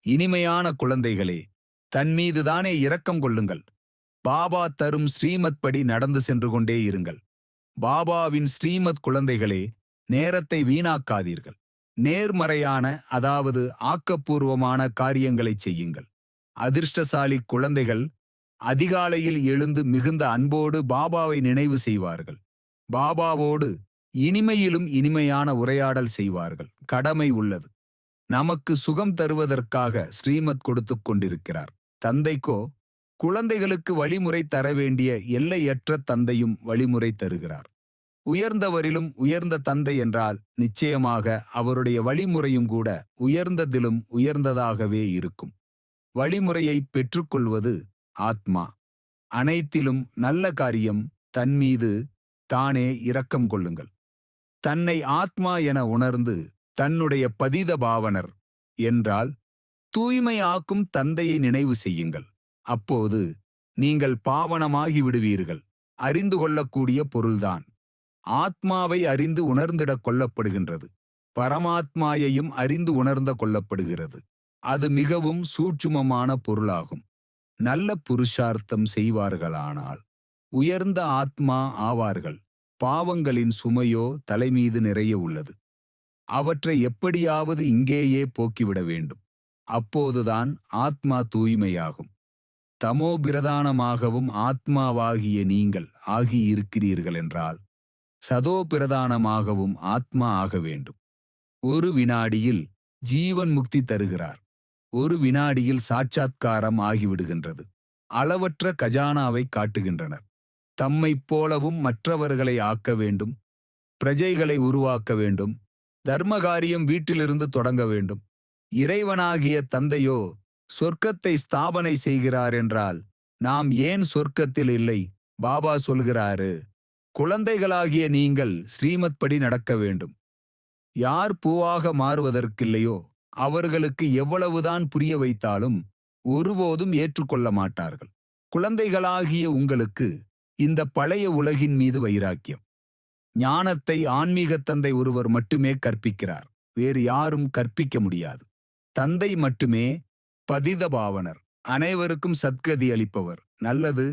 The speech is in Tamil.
இனிமையான குழந்தைகளே, தன் மீதுதானே இரக்கம் கொள்ளுங்கள். பாபா தரும் ஸ்ரீமத் படி நடந்து சென்று கொண்டே இருங்கள். பாபாவின் ஸ்ரீமத் குழந்தைகளே, நேரத்தை வீணாக்காதீர்கள். நேர்மறையான, அதாவது ஆக்கப்பூர்வமான காரியங்களைச் செய்யுங்கள். அதிர்ஷ்டசாலி குழந்தைகள் அதிகாலையில் எழுந்து மிகுந்த அன்போடு பாபாவை நினைவு செய்வார்கள். பாபாவோடு இனிமையிலும் இனிமையான உரையாடல் செய்வார்கள். கடமை உள்ளது. நமக்கு சுகம் தருவதற்காக ஸ்ரீமத் கொடுத்துக் கொண்டிருக்கிறார். தந்தைக்கோ குழந்தைகளுக்கு வழிமுறை தர வேண்டிய எல்லையற்ற தந்தையும் வழிமுறை தருகிறார். உயர்ந்தவரிலும் உயர்ந்த தந்தை என்றால் நிச்சயமாக அவருடைய வழிமுறையும் கூட உயர்ந்ததிலும் உயர்ந்ததாகவே இருக்கும். வழிமுறையை பெற்றுக்கொள்வது ஆத்மா. அனைத்திலும் நல்ல காரியம். தன்மீது தானே இரக்கம் கொள்ளுங்கள். தன்னை ஆத்மா என உணர்ந்து தன்னுடைய பதித பாவனர் என்றால் தூய்மை ஆக்கும் தந்தையை நினைவு செய்யுங்கள். அப்போது நீங்கள் பாவனமாகி விடுவீர்கள். அறிந்து கொள்ளக்கூடிய பொருள்தான் ஆத்மாவை அறிந்து உணர்ந்திடக் கொள்ளப்படுகின்றது. பரமாத்மாயையும் அறிந்து உணர்ந்த கொள்ளப்படுகிறது. அது மிகவும் சூட்சுமமான பொருளாகும். நல்ல புருஷார்த்தம் செய்வார்களானால் உயர்ந்த ஆத்மா ஆவார்கள். பாவங்களின் சுமையோ தலைமீது நிறைய உள்ளது. அவற்றை எப்படியாவது இங்கேயே போக்கிவிட வேண்டும். அப்போதுதான் ஆத்மா தூய்மையாகும். தமோ பிரதானமாகவும் ஆத்மாவாகிய நீங்கள் ஆகியிருக்கிறீர்கள் என்றால் சதோ பிரதானமாகவும் ஆத்மா ஆக வேண்டும். ஒரு வினாடியில் ஜீவன் முக்தி தருகிறார். ஒரு வினாடியில் சாட்சாத்காரம் ஆகிவிடுகின்றது. அளவற்ற கஜானாவை காட்டுகின்றனர். தம்மைப் போலவும் மற்றவர்களை ஆக்க வேண்டும். பிரஜைகளை உருவாக்க வேண்டும். தர்மகாரியம் வீட்டிலிருந்து தொடங்க வேண்டும். இறைவனாகிய தந்தையோ சொர்க்கத்தை ஸ்தாபனை செய்கிறார் என்றால் நாம் ஏன் சொர்க்கத்தில் இல்லை? பாபா சொல்கிறாரு, குழந்தைகளாகிய நீங்கள் ஸ்ரீமத் படி நடக்க வேண்டும். யார் பூவாக மாறுவதற்கில்லையோ அவர்களுக்கு எவ்வளவுதான் புரிய வைத்தாலும் ஒருபோதும் ஏற்றுக்கொள்ள மாட்டார்கள். குழந்தைகளாகிய உங்களுக்கு இந்த பழைய உலகின் மீது வைராக்கியம். ஞானத்தை ஆன்மீக தந்தை ஒருவர் மட்டுமே கற்பிக்கிறார். வேறு யாரும் கற்பிக்க முடியாது. தந்தை மட்டுமே பதித பாவனர். அனைவருக்கும் சத்கதி அளிப்பவர். நல்லது.